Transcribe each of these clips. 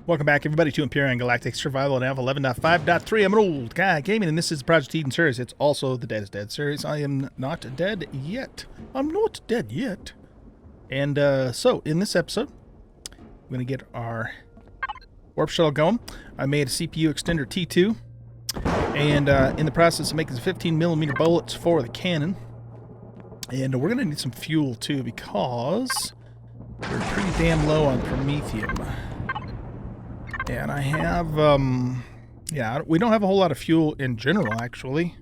Welcome back, everybody, to Empyrion Galactic Survival Alpha 11.5.3. I'm an old guy gaming, and this is the Project Eden series. It's also the Dead is Dead series. I am not dead yet. I'm not dead yet. And so, in this episode, we're going to get our warp shuttle going. I made a CPU extender T2, and in the process of making some 15mm bullets for the cannon. And we're going to need some fuel, too, because we're pretty damn low on promethium. And I have, yeah, we don't have a whole lot of fuel in general, actually.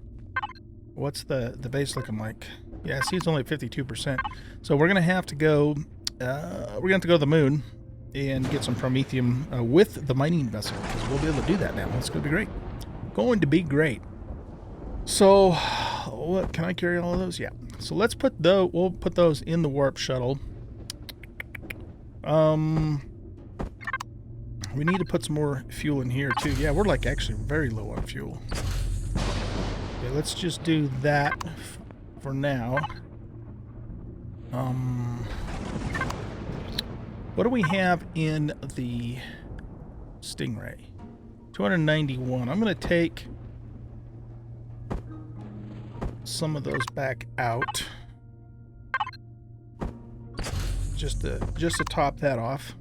What's the base looking like? Yeah, see, it's only 52%. So we're going to have to go, to go to the moon and get some promethium with the mining vessel, because we'll be able to do that now. It's going to be great. Going to be great. So, what, can I carry all of those? Yeah. So let's put those, we'll put those in the warp shuttle. We need to put some more fuel in here, too. Yeah, we're, like, actually very low on fuel. Okay, let's just do that for now. What do we have in the Stingray? 291. I'm going to take some of those back out. Just to top that off.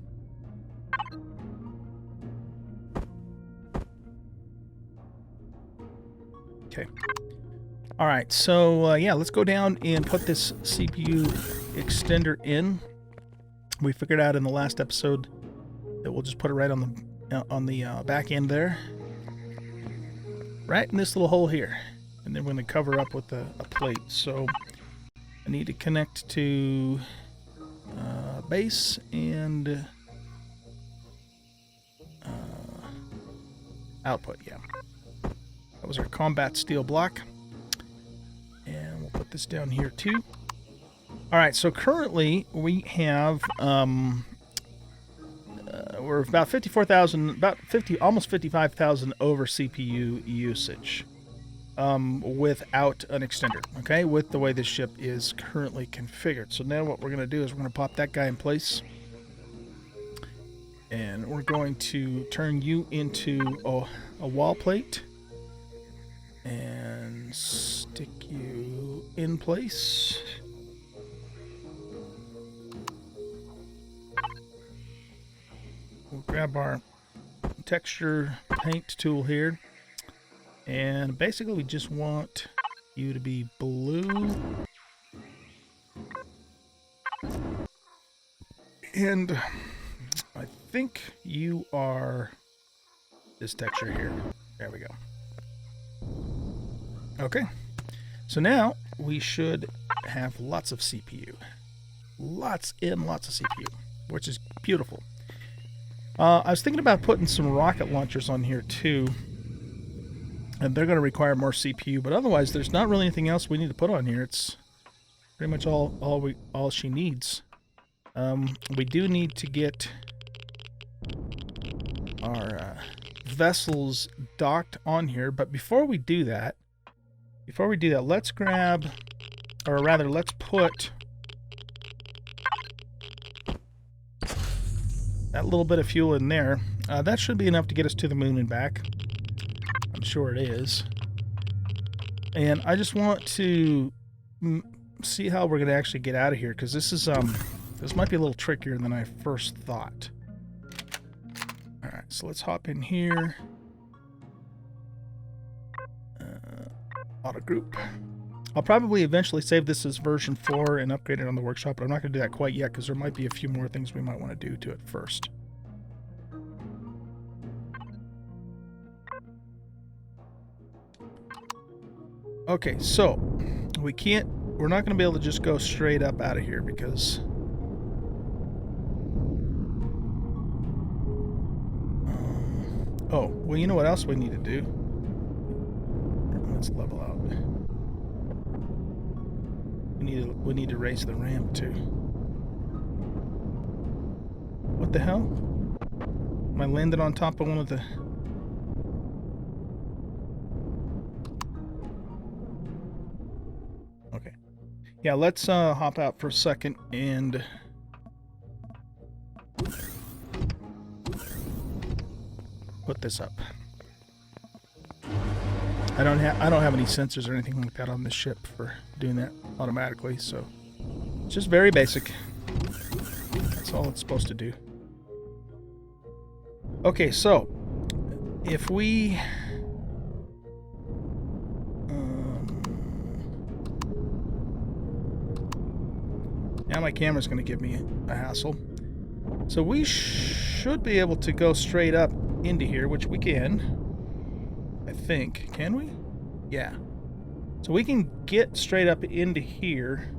Okay. All right, so yeah, let's go down and put this CPU extender in. We figured out in the last episode that we'll just put it right on the back end there, right in this little hole here, and then we're going to cover up with a plate. So I need to connect to base and output. Yeah. That was our combat steel block. And we'll put this down here too. Alright, so currently we have, we're about 54,000, almost 55,000 over CPU usage without an extender, okay, with the way this ship is currently configured. So now what we're going to do is we're going to pop that guy in place. And we're going to turn you into a wall plate. And stick you in place. We'll grab our texture paint tool here. And basically we just want you to be blue. And I think you are this texture here. There we go. Okay, so now we should have lots of CPU. Lots and lots of CPU, which is beautiful. I was thinking about putting some rocket launchers on here too, and they're going to require more CPU, but otherwise there's not really anything else we need to put on here. It's pretty much all she needs. We do need to get our vessels docked on here, but before we do that, let's grab, or rather, let's put that little bit of fuel in there. That should be enough to get us to the moon and back. I'm sure it is. And I just want to see how we're going to actually get out of here, because this is this might be a little trickier than I first thought. All right, so let's hop in here. Auto group. I'll probably eventually save this as version 4 and upgrade it on the workshop, but I'm not going to do that quite yet because there might be a few more things we might want to do to it first. Okay, so we're not going to be able to just go straight up out of here because oh, well, you know what else we need to do? Let's level out. We need to raise the ramp too. What the hell? Am I landed on top of one of the... Okay. Yeah, let's hop out for a second and put this up. I don't have any sensors or anything like that on this ship for doing that automatically, so it's just very basic. That's all it's supposed to do. Okay, so if we now my camera's going to give me a hassle. So we should be able to go straight up into here, which we can. I think. Can we? Yeah. So we can get straight up into here.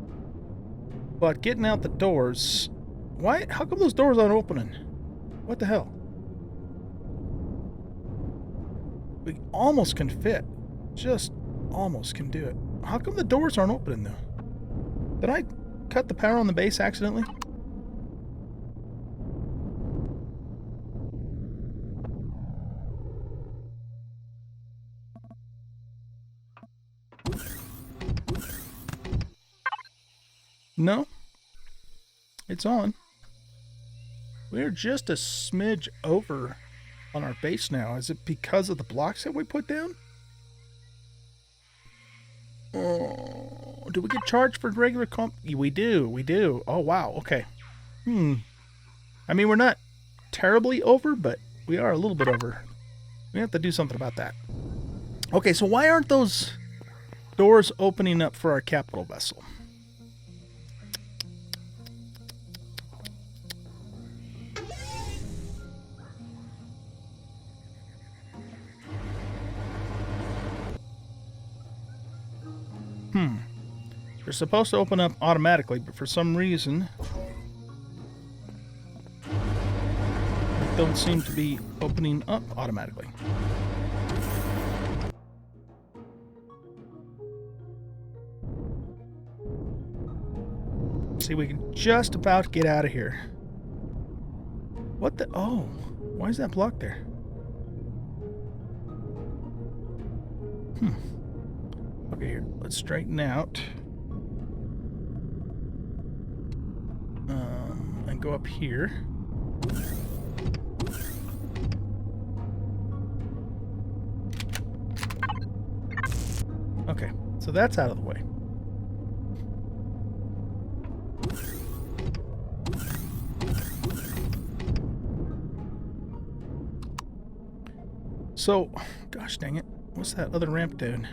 But getting out the doors... Why? How come those doors aren't opening? What the hell? We almost can fit. Just almost can do it. How come the doors aren't opening, though? Did I cut the power on the base accidentally? No. It's on. We're just a smidge over on our base now. Is it because of the blocks that we put down? Oh, do we get charged for regular comp? We do, we do. Oh, wow, okay. I mean, we're not terribly over, but we are a little bit over. We have to do something about that. Okay, so why aren't those doors opening up for our capital vessel? They're supposed to open up automatically, but for some reason they don't seem to be opening up automatically. See, we can just about get out of here. What the? Oh, why is that blocked there? Okay, here, let's straighten out. And go up here. Okay, so that's out of the way. So, gosh dang it, what's that other ramp doing?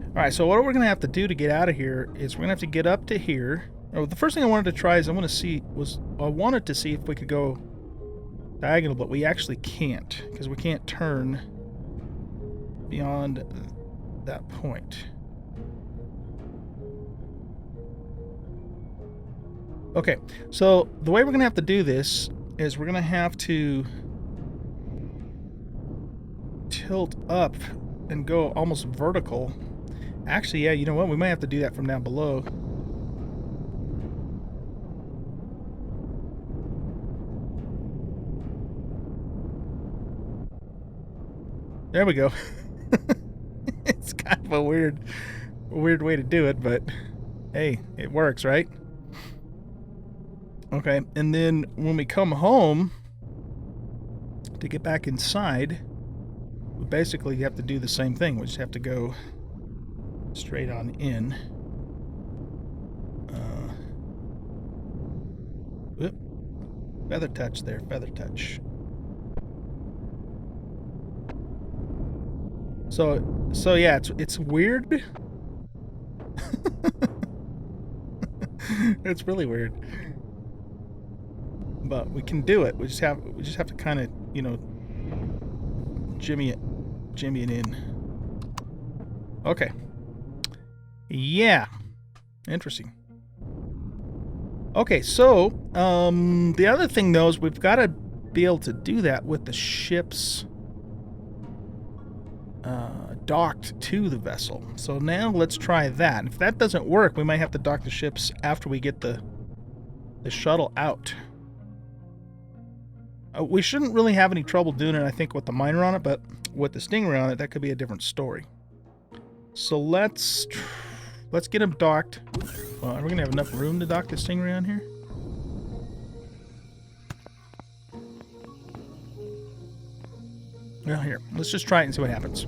Alright, so what we're going to have to do to get out of here is we're going to have to get up to here. Oh, the first thing I wanted to try is I wanted to see if we could go diagonal, but we actually can't, because we can't turn beyond that point. Okay, so the way we're going to have to do this is we're going to have to tilt up and go almost vertical. Actually, yeah, you know what? We might have to do that from down below. There we go. It's kind of a weird way to do it, but hey, it works, right? Okay, and then when we come home to get back inside, we basically have to do the same thing. We just have to go straight on in. Whoop. Feather touch there, feather touch. So yeah, it's weird. It's really weird. But we can do it. We just have to kind of, you know, jimmy it in. Okay. Yeah. Interesting. Okay, so the other thing though is we've got to be able to do that with the ships docked to the vessel. So now let's try that. If that doesn't work, we might have to dock the ships after we get the shuttle out. We shouldn't really have any trouble doing it, I think, with the miner on it, but with the Stingray on it, that could be a different story. So let's get them docked. Well, are we gonna have enough room to dock the Stingray on here? Well, here, let's just try it and see what happens.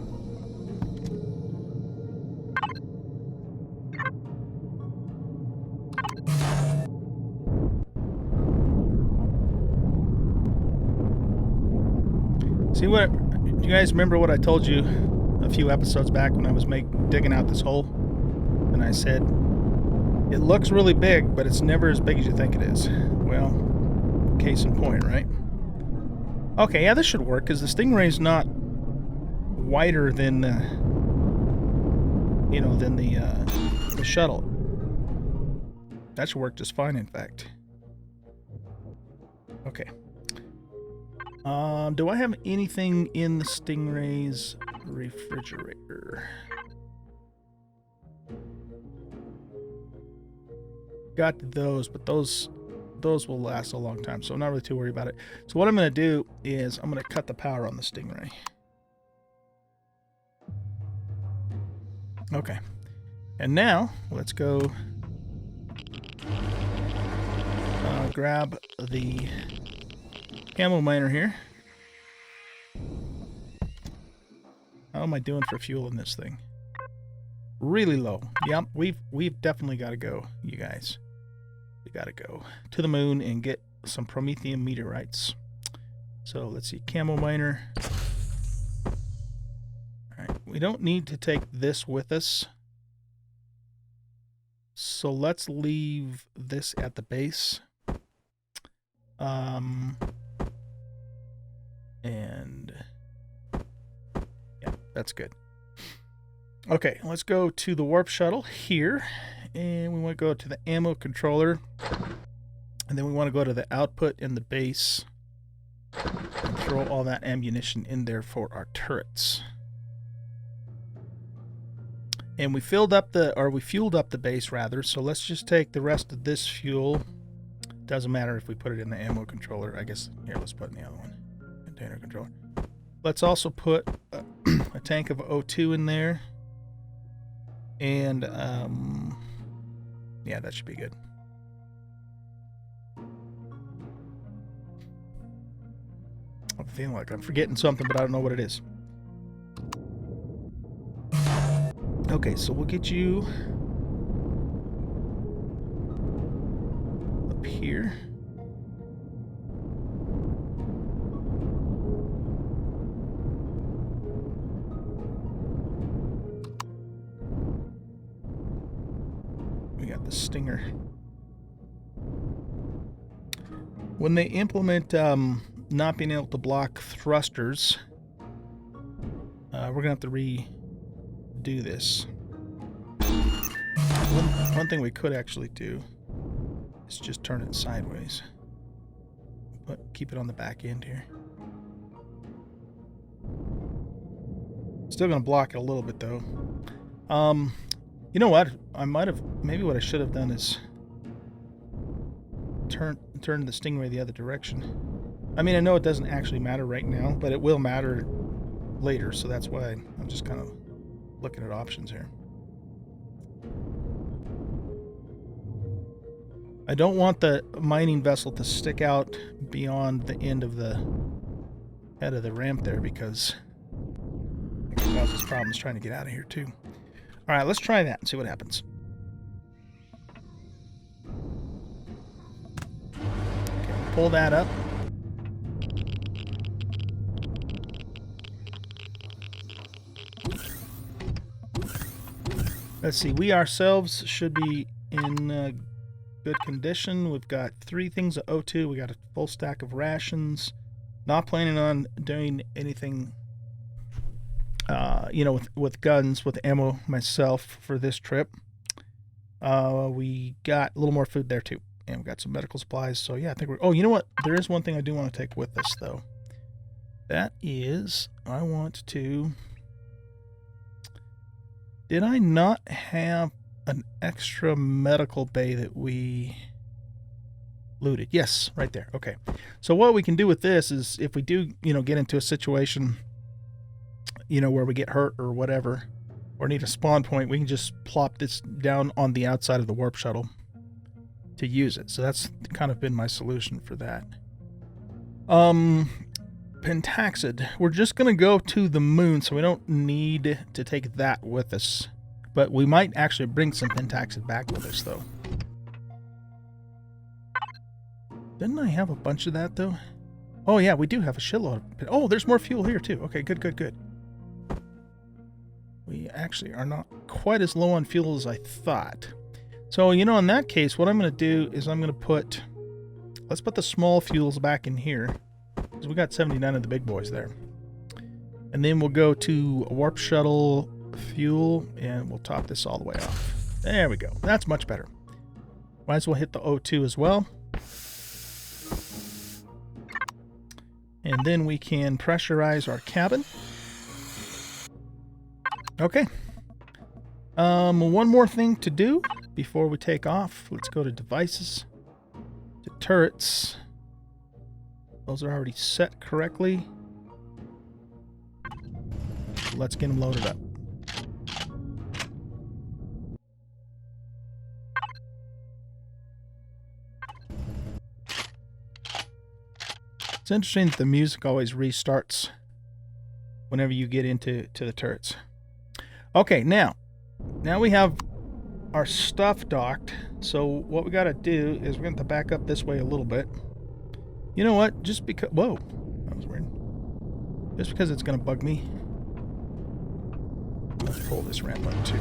See what? Do you guys remember what I told you a few episodes back when I was digging out this hole? And I said, it looks really big, but it's never as big as you think it is. Well, case in point, right? Okay, yeah, this should work, because the Stingray's not wider than, than the shuttle. That should work just fine, in fact. Okay. Do I have anything in the Stingray's refrigerator? Got those, but those will last a long time, so I'm not really too worried about it. So what I'm going to do is I'm going to cut the power on the Stingray. Okay. And now, let's go grab the camo miner here. How am I doing for fuel in this thing? Really low. Yep, we've definitely got to go, you guys. We got to go to the moon and get some Promethean meteorites. So let's see, camo miner. Alright, we don't need to take this with us. So let's leave this at the base. And yeah, that's good. Okay, let's go to the warp shuttle here, and we want to go to the ammo controller, and then we want to go to the output in the base and throw all that ammunition in there for our turrets. And we fueled up the base rather, so let's just take the rest of this fuel. Doesn't matter if we put it in the ammo controller. I guess here, let's put it in the other one. Container controller. Let's also put a tank of O2 in there. And yeah, that should be good. I'm feeling like I'm forgetting something, but I don't know what it is. Okay, so we'll get you up here. We got the Stinger. When they implement not being able to block thrusters, we're gonna have to redo this. One thing we could actually do is just turn it sideways, but keep it on the back end here. Still gonna block it a little bit though. You know what? Maybe what I should have done is turn the Stingray the other direction. I mean, I know it doesn't actually matter right now, but it will matter later, so that's why I'm just kind of looking at options here. I don't want the mining vessel to stick out beyond the end of the head of the ramp there, because it can cause us problems trying to get out of here too. All right, let's try that and see what happens. Okay, pull that up. Let's see, we ourselves should be in good condition. We've got 3 things of O2. We got a full stack of rations. Not planning on doing anything, with guns, with ammo myself for this trip. We got a little more food there too. And we got some medical supplies. So yeah, I think we're... Oh, you know what? There is one thing I do want to take with us though. That is, I want to... Did I not have an extra medical bay that we looted? Yes, right there. Okay. So what we can do with this is, if we do, get into a situation, where we get hurt or whatever, or need a spawn point, we can just plop this down on the outside of the warp shuttle to use it. So that's kind of been my solution for that. pentaxid. We're just going to go to the moon, so we don't need to take that with us. But we might actually bring some pentaxid back with us, though. Didn't I have a bunch of that, though? Oh, yeah, we do have a shitload. Oh, there's more fuel here, too. Okay, good, good, good. We actually are not quite as low on fuel as I thought. So, you know, in that case, what I'm going to do is I'm going to put... Let's put the small fuels back in here. Because we got 79 of the big boys there. And then we'll go to warp shuttle fuel, and we'll top this all the way off. There we go. That's much better. Might as well hit the O2 as well. And then we can pressurize our cabin. Okay. One more thing to do before we take off. Let's go to devices, to turrets. Those are already set correctly. Let's get them loaded up. It's interesting that the music always restarts whenever you get into the turrets. Okay, now we have our stuff docked. So what we got to do is we're going to back up this way a little bit. You know what? Just because... Whoa. That was weird. Just because it's going to bug me. Let's pull this ramp up too.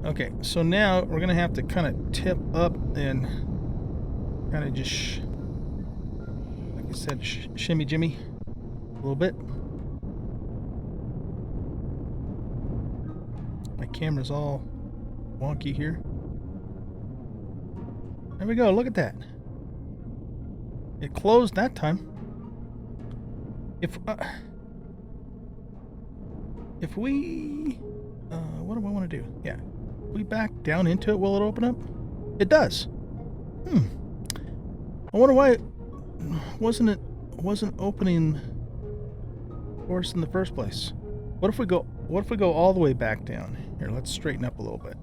Okay, so now we're going to have to kind of tip up and kind of just, like I said, shimmy jimmy a little bit. My camera's all wonky here. There we go, look at that. It closed that time. If we, what do I want to do? Yeah. We back down into it, will it open up? It does. I wonder why it wasn't opening for us in the first place. What if we go all the way back down? Here, let's straighten up a little bit.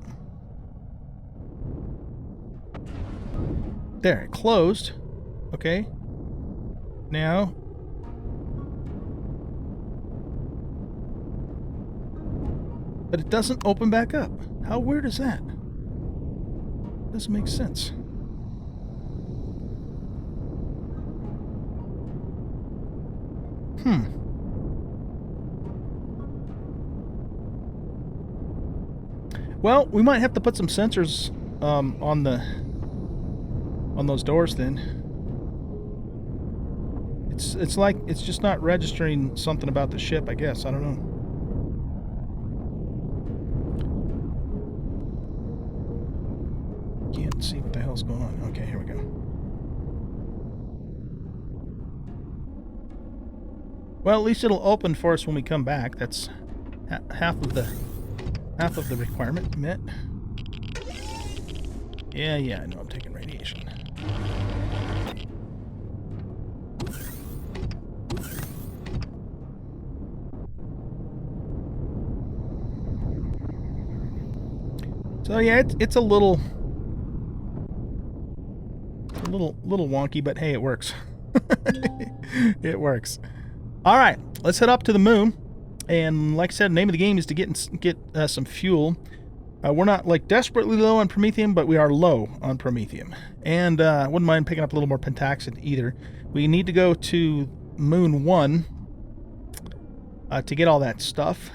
There, it closed. Okay. Now but it doesn't open back up. How weird is that? Doesn't make sense. Well, we might have to put some sensors on those doors then. It's like it's just not registering something about the ship, I guess. I don't know. Can't see what the hell's going on. Okay, here we go. Well, at least it'll open for us when we come back. That's half of the requirement met. Yeah, I know I'm taking radiation. So yeah, it's a little wonky, but hey, it works. It works. All right, let's head up to the moon. And like I said, the name of the game is to get some fuel. We're not like desperately low on promethium, but we are low on promethium. And I wouldn't mind picking up a little more pentaxid either. We need to go to Moon 1 to get all that stuff.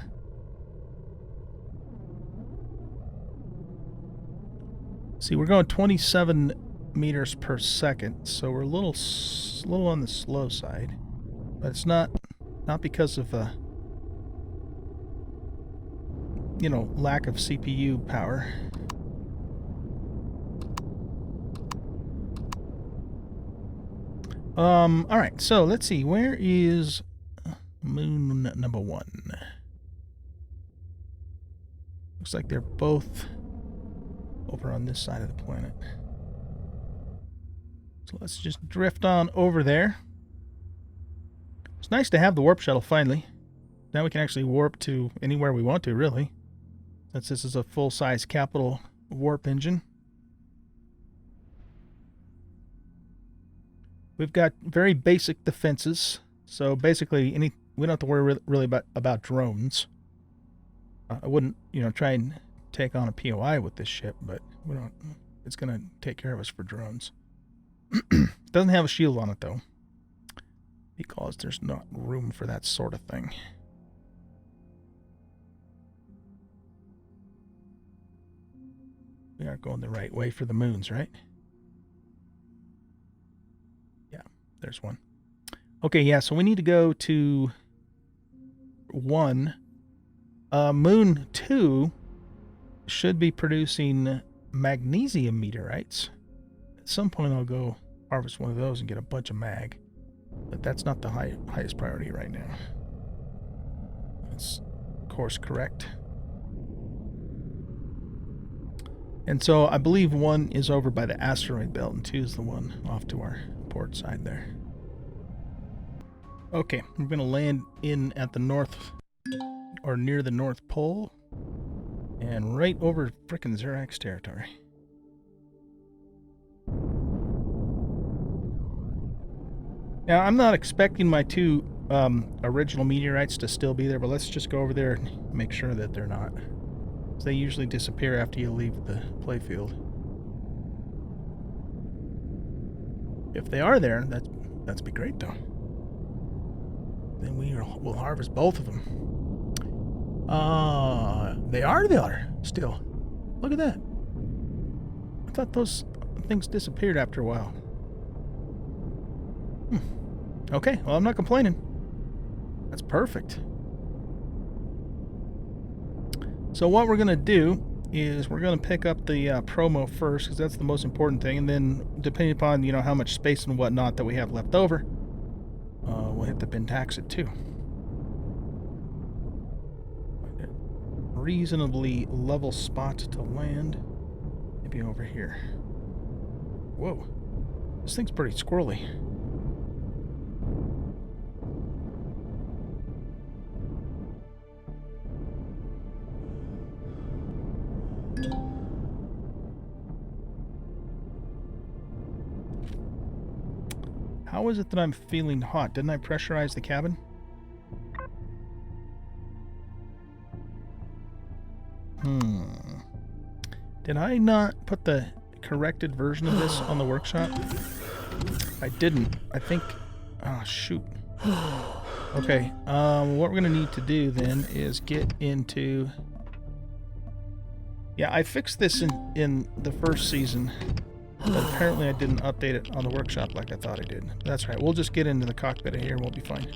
See, we're going 27 meters per second, so we're a little on the slow side. But it's not because of you know, lack of CPU power. All right, so let's see. Where is moon number 1? Looks like they're both over on this side of the planet. So let's just drift on over there. It's nice to have the warp shuttle finally. Now we can actually warp to anywhere we want to, really. Since this is a full-size capital warp engine. We've got very basic defenses. So basically, we don't have to worry really about drones. I wouldn't, try and take on a POI with this ship, but we don't. It's going to take care of us for drones. Doesn't have a shield on it, though, because there's not room for that sort of thing. We are going the right way for the moons, right? Yeah, there's one. Okay, yeah, so we need to go to 1. Moon 2 should be producing magnesium meteorites. At some point I'll go harvest one of those and get a bunch of mag. But that's not the highest priority right now. That's course correct. And so I believe 1 is over by the asteroid belt and 2 is the one off to our port side there. Okay, we're going to land in at the north, or near the North Pole, and right over frickin' Xerax territory. Now, I'm not expecting my 2 original meteorites to still be there, but let's just go over there and make sure that they're not. So they usually disappear after you leave the playfield. If they are there, that'd be great, though. Then we'll harvest both of them. They are there still. Look at that. I thought those things disappeared after a while. Okay, well, I'm not complaining. That's perfect. So what we're going to do is we're going to pick up the promo first, because that's the most important thing, and then depending upon, how much space and whatnot that we have left over, we'll hit the Pentaxid too. Reasonably level spot to land. Maybe over here. Whoa. This thing's pretty squirrely. How is it that I'm feeling hot? Didn't I pressurize the cabin? Did I not put the corrected version of this on the workshop? I didn't. I think... Oh, shoot. Okay, what we're going to need to do then is get into... Yeah, I fixed this in the first season, but apparently I didn't update it on the workshop like I thought I did. That's right, we'll just get into the cockpit here and we'll be fine.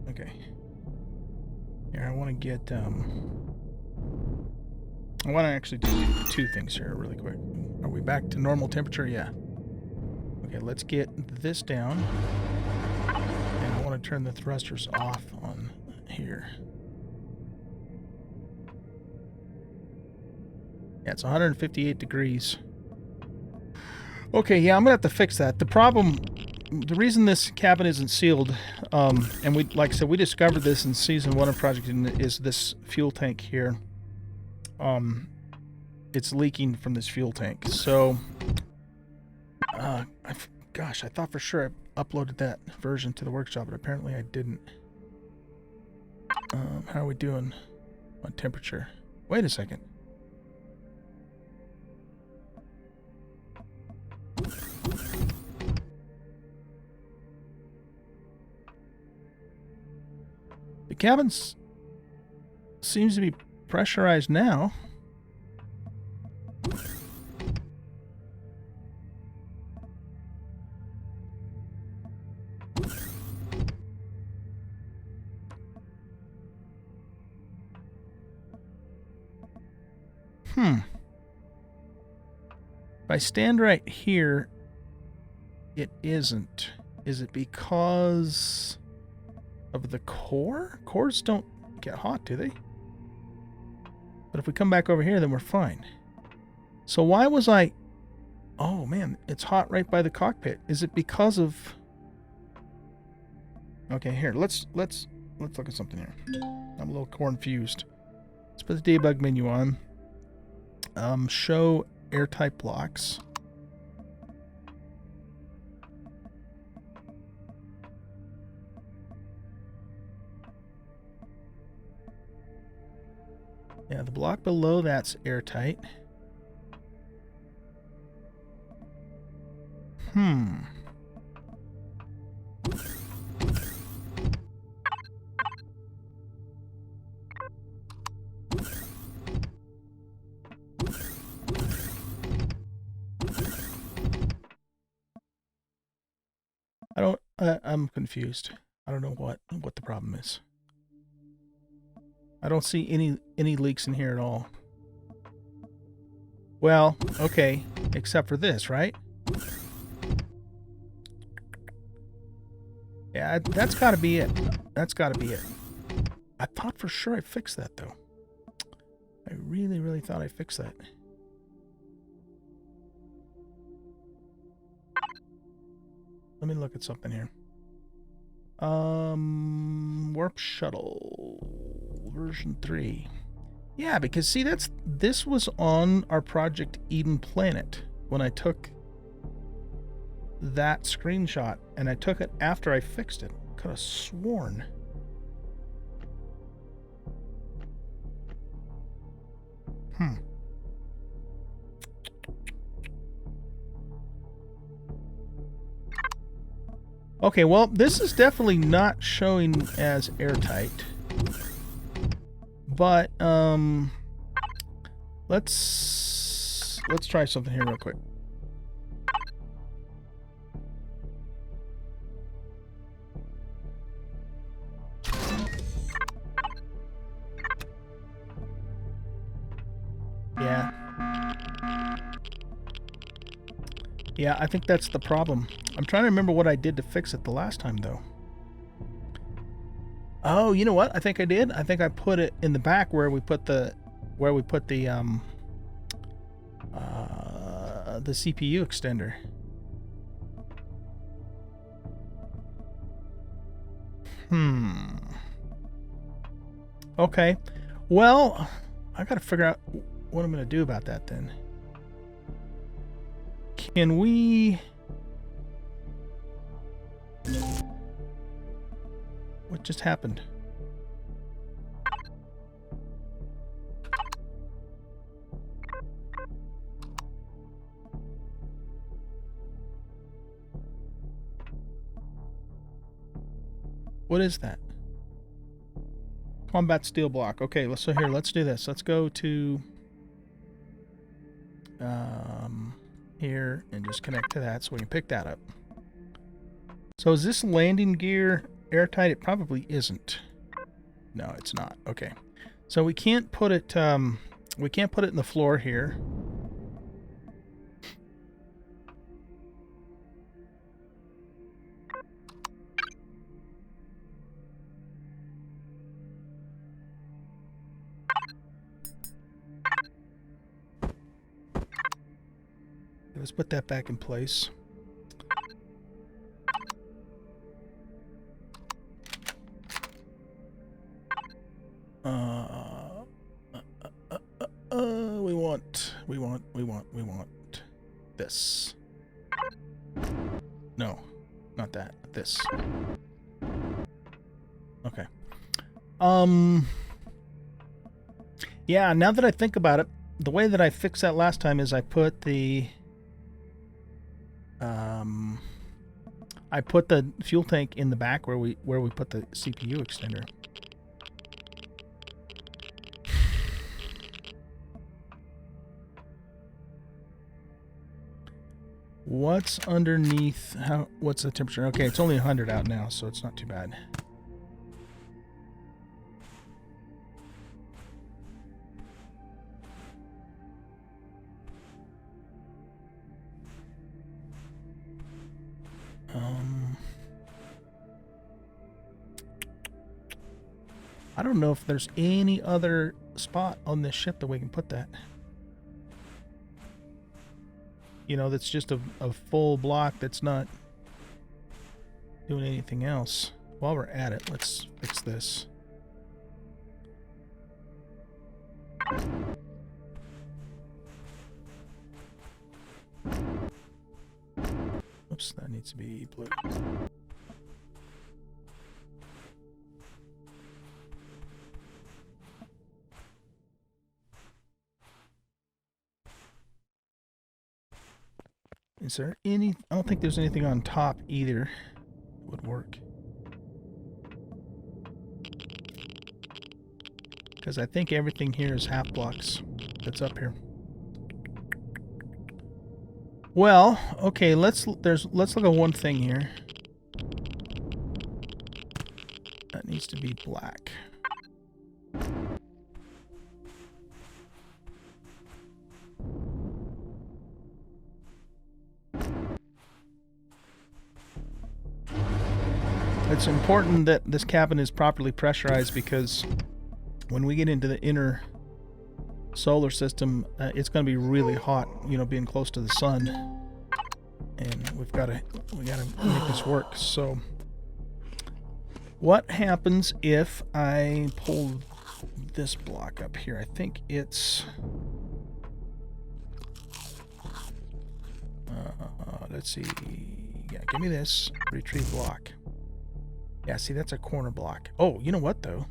Okay. Here, I want to get, I want to actually do 2 things here really quick. Are we back to normal temperature? Yeah. Okay, let's get this down. And I want to turn the thrusters off on here. Yeah, it's 158 degrees. Okay, yeah, I'm going to have to fix that. The reason this cabin isn't sealed, and we, like I said, we discovered this in Season 1 of Project Eden, is this fuel tank here. It's leaking from this fuel tank. So, gosh, I thought for sure I uploaded that version to the workshop, but apparently I didn't. How are we doing on temperature? Wait a second. The cabin seems to be pressurized now. If I stand right here, it isn't. Is it because of the core? Cores don't get hot, do they? But if we come back over here, then we're fine. So why was I... Oh, man, it's hot right by the cockpit. Is it because of... Okay, here, let's let's look at something here. I'm a little confused. Let's put the debug menu on. Show airtight blocks. Yeah, the block below that's airtight. I'm confused. I don't know what the problem is. I don't see any leaks in here at all. Well, okay, except for this, right? Yeah, that's got to be it. That's got to be it. I thought for sure I fixed that, though. I really, really thought I fixed that. Let me look at something here. Warp shuttle version 3. Yeah, because see, this was on our Project Eden planet when I took that screenshot, and I took it after I fixed it. Could have sworn. Okay, well, this is definitely not showing as airtight. But let's try something here real quick. Yeah. Yeah, I think that's the problem. I'm trying to remember what I did to fix it the last time, though. Oh, you know what? I think I did. I think I put it in the back where we put the CPU extender. Okay. Well, I gotta figure out what I'm gonna do about that then. Can we... What just happened? What is that? Combat steel block. Okay, let's do this. Let's go to here and just connect to that so we can pick that up. So is this landing gear airtight? It probably isn't. No, it's not. Okay. So we can't put it in the floor here. Let's put that back in place. We want this. No, not that. This. Okay. Yeah, now that I think about it, the way that I fixed that last time is I put the fuel tank in the back where we put the CPU extender. What's underneath? What's the temperature? Okay, it's only 100 out now, so it's not too bad. I don't know if there's any other spot on this ship that we can put that. You know, that's just a full block that's not doing anything else. while we're at it, let's fix this. Oops, that needs to be blue. Is there any... I don't think there's anything on top either that would work. Because I think everything here is half blocks that's up here. Well, okay, let's look at one thing here. That needs to be black. It's important that this cabin is properly pressurized because when we get into the inner solar system, it's going to be really hot, you know, being close to the sun, and we gotta make this work. So what happens if I pull this block up here? I think it's let's see, yeah, give me this retrieve block. Yeah, see, that's a corner block. Oh, you know what though,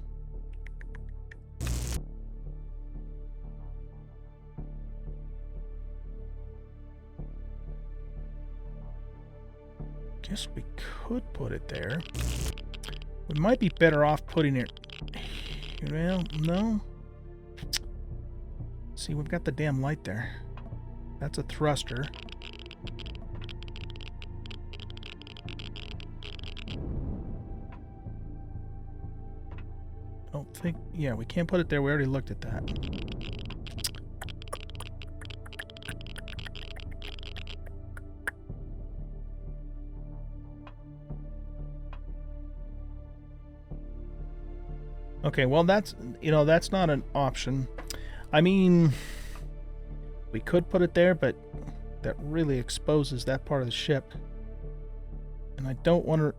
guess we could put it there. We might be better off putting it... Well, no. See, we've got the damn light there. That's a thruster. I don't think... Yeah, we can't put it there. We already looked at that. Okay, well, that's, you know, that's not an option. I mean, we could put it there, but that really exposes that part of the ship. And I don't want to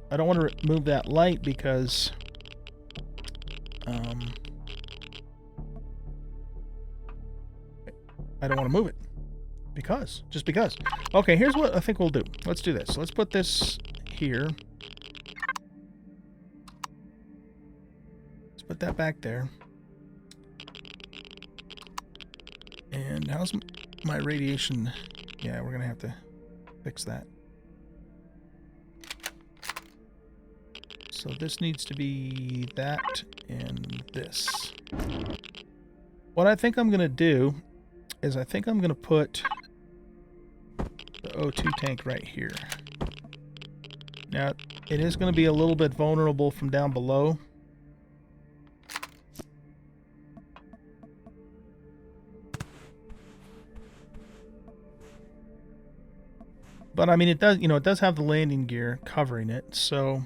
remove that light because I don't want to move it. Just because. Okay, here's what I think we'll do. Let's do this. Let's put this here. Put that back there. And how's my radiation? Yeah, we're gonna have to fix that. So this needs to be that and this. What I think I'm gonna do is I think I'm gonna put the O2 tank right here. Now, it is gonna be a little bit vulnerable from down below. But I mean, it does, you know, it does have the landing gear covering it, so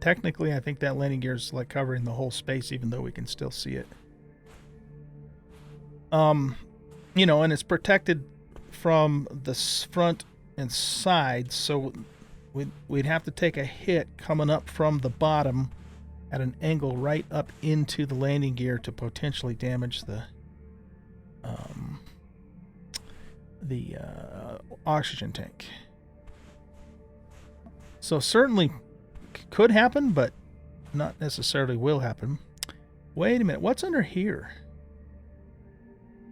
technically I think that landing gear is like covering the whole space, even though we can still see it. You know, and it's protected from the front and side, so we'd have to take a hit coming up from the bottom at an angle right up into the landing gear to potentially damage the oxygen tank. So certainly could happen, but not necessarily will happen. Wait a minute, what's under here?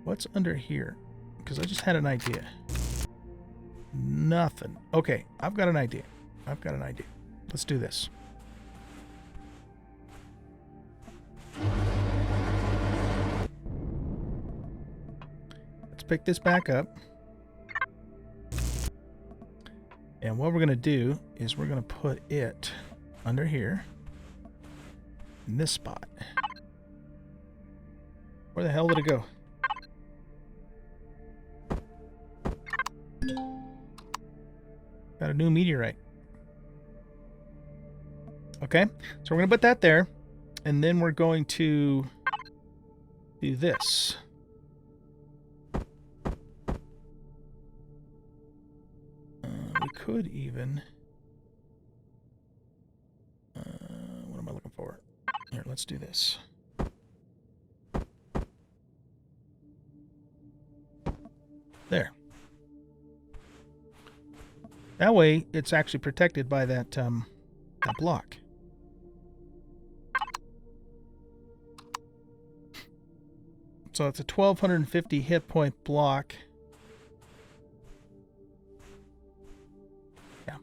What's under here? Because I just had an idea. Nothing. Okay, I've got an idea. Let's do this. Let's pick this back up. And what we're going to do is we're going to put it under here in this spot. Where the hell did it go? Got a new meteorite. Okay, so we're going to put that there, and then we're going to do this. We could even... let's do this. There. That way, it's actually protected by that, that block. So it's a 1250 hit point block. Yeah.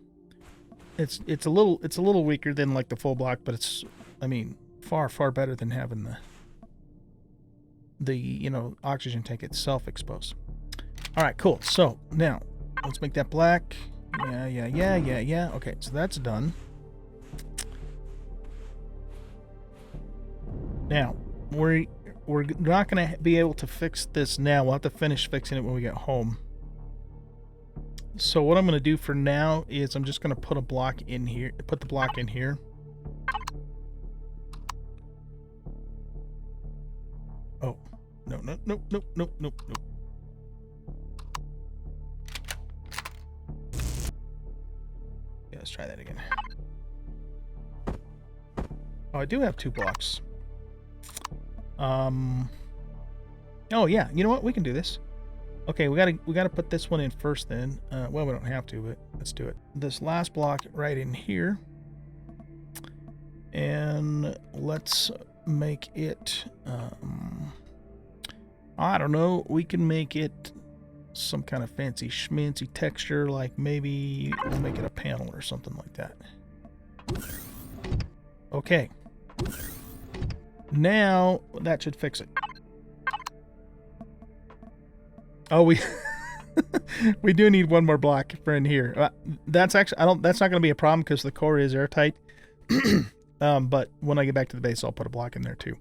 It's a little weaker than like the full block, but it's, I mean, far better than having the you know, oxygen tank itself exposed. All right, cool. So now let's make that black. Yeah. Okay, so that's done. Now we're not going to be able to fix this now. We'll have to finish fixing it when we get home. So what I'm going to do for now is I'm just going to put a block in here. Put the block in here. Oh, no. Yeah, let's try that again. Oh, I do have 2 blocks. Oh yeah, you know what? We can do this. Okay, we gotta put this one in first then. Well, we don't have to, but let's do it. This last block right in here. And let's make it, I don't know, we can make it some kind of fancy schmancy texture, like maybe we'll make it a panel or something like that. Okay. Now that should fix it. Oh, we we do need one more block for in here. That's actually that's not going to be a problem because the core is airtight. But when I get back to the base, I'll put a block in there too.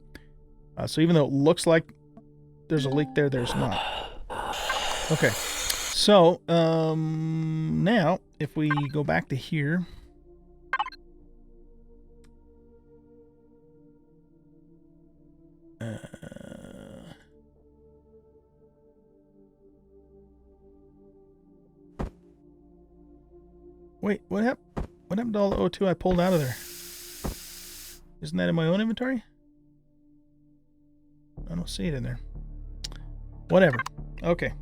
So even though it looks like there's a leak there, there's not. Okay. So now if we go back to here. Wait, what happened? What happened to all the O2 I pulled out of there? Isn't that in my own inventory? I don't see it in there. Whatever. Okay.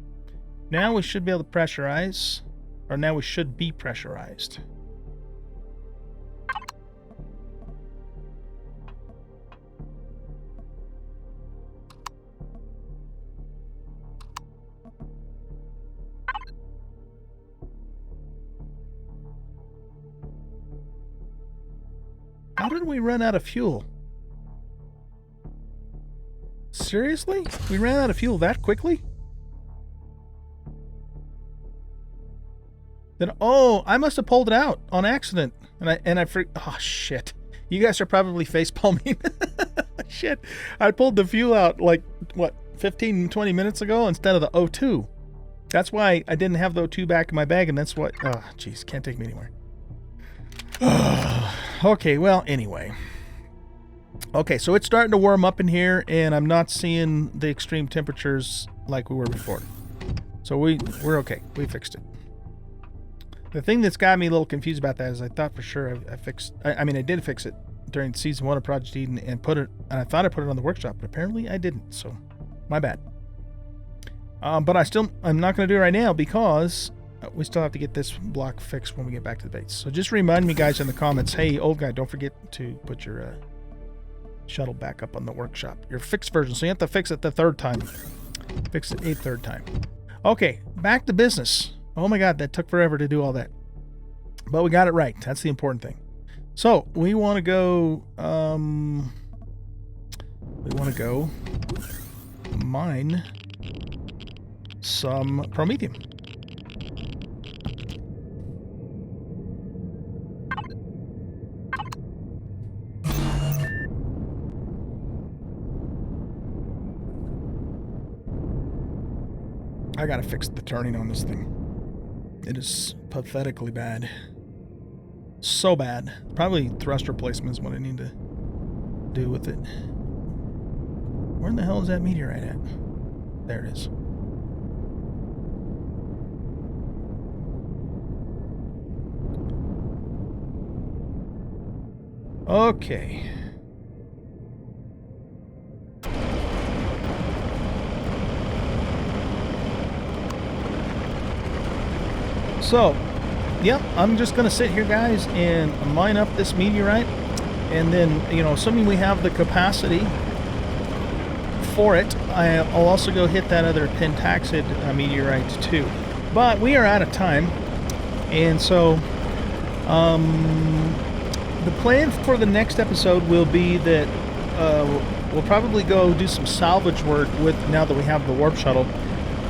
Now we should be able to pressurize. Or now we should be pressurized. How did we run out of fuel? Seriously? We ran out of fuel that quickly? Then oh, I must have pulled it out on accident. And I oh shit. You guys are probably facepalming. Shit. I pulled the fuel out like what, 15, 20 minutes ago instead of the O2. That's why I didn't have the O2 back in my bag, and that's what oh jeez, can't take me anywhere. Okay, well, anyway. Okay, so it's starting to warm up in here, and I'm not seeing the extreme temperatures like we were before. So we're okay. We fixed it. The thing that's got me a little confused about that is I thought for sure I fixed... I mean, I did fix it during Season 1 of Project Eden and put it... And I thought I put it on the workshop, but apparently I didn't, so my bad. But I'm not going to do it right now because... we still have to get this block fixed when we get back to the base. So just remind me, guys, in the comments, hey, old guy, don't forget to put your shuttle back up on the workshop. Your fixed version. So you have to fix it the 3rd time. Fix it a 3rd time. Okay, back to business. Oh my god, that took forever to do all that. But we got it right. That's the important thing. So we want to go... mine some promethium. I gotta fix the turning on this thing. It is pathetically bad. So bad. Probably thrust replacement is what I need to do with it. Where in the hell is that meteorite at? There it is. Okay. So, yep, I'm just going to sit here, guys, and mine up this meteorite. And then, you know, assuming we have the capacity for it, I'll also go hit that other pentaxid meteorite too. But we are out of time. And so, the plan for the next episode will be that we'll probably go do some salvage work with, now that we have the warp shuttle.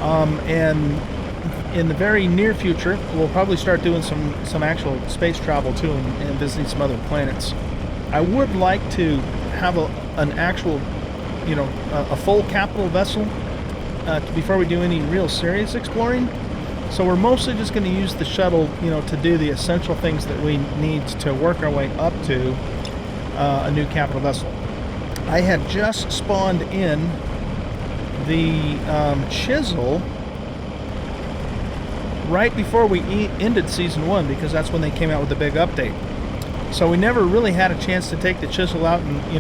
And in the very near future, we'll probably start doing some actual space travel too, and visiting some other planets. I would like to have an actual, you know, a full capital vessel before we do any real serious exploring. So we're mostly just going to use the shuttle, you know, to do the essential things that we need to work our way up to a new capital vessel. I had just spawned in the chisel right before we ended Season 1, because that's when they came out with the big update. So we never really had a chance to take the chisel out and,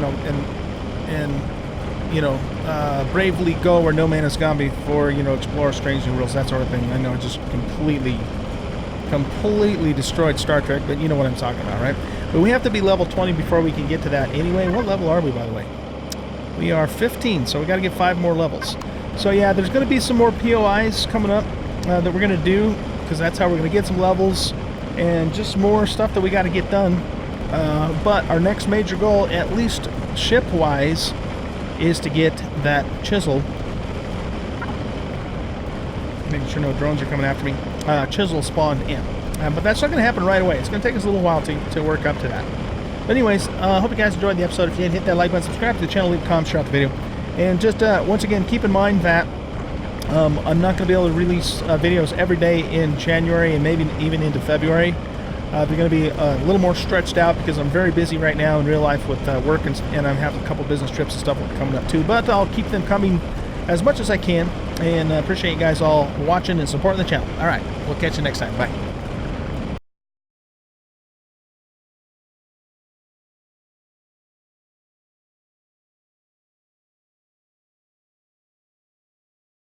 you know, bravely go where no man has gone before, you know, explore strange new worlds, that sort of thing. I know it just completely destroyed Star Trek, but you know what I'm talking about, right? But we have to be level 20 before we can get to that. Anyway, what level are we, by the way? We are 15, so we got to get 5 more levels. So yeah, there's going to be some more POIs coming up that we're going to do, because that's how we're going to get some levels, and just more stuff that we got to get done. But our next major goal, at least ship-wise, is to get that chisel. Making sure no drones are coming after me. Chisel spawned in. But that's not going to happen right away. It's going to take us a little while to work up to that. But anyways, hope you guys enjoyed the episode. If you did, hit that like button, subscribe to the channel, leave a comment, share out the video. And just once again, keep in mind that I'm not going to be able to release videos every day in January and maybe even into February. They're going to be a little more stretched out because I'm very busy right now in real life with work, and I have a couple business trips and stuff coming up too. But I'll keep them coming as much as I can, and appreciate you guys all watching and supporting the channel. All right, we'll catch you next time. Bye.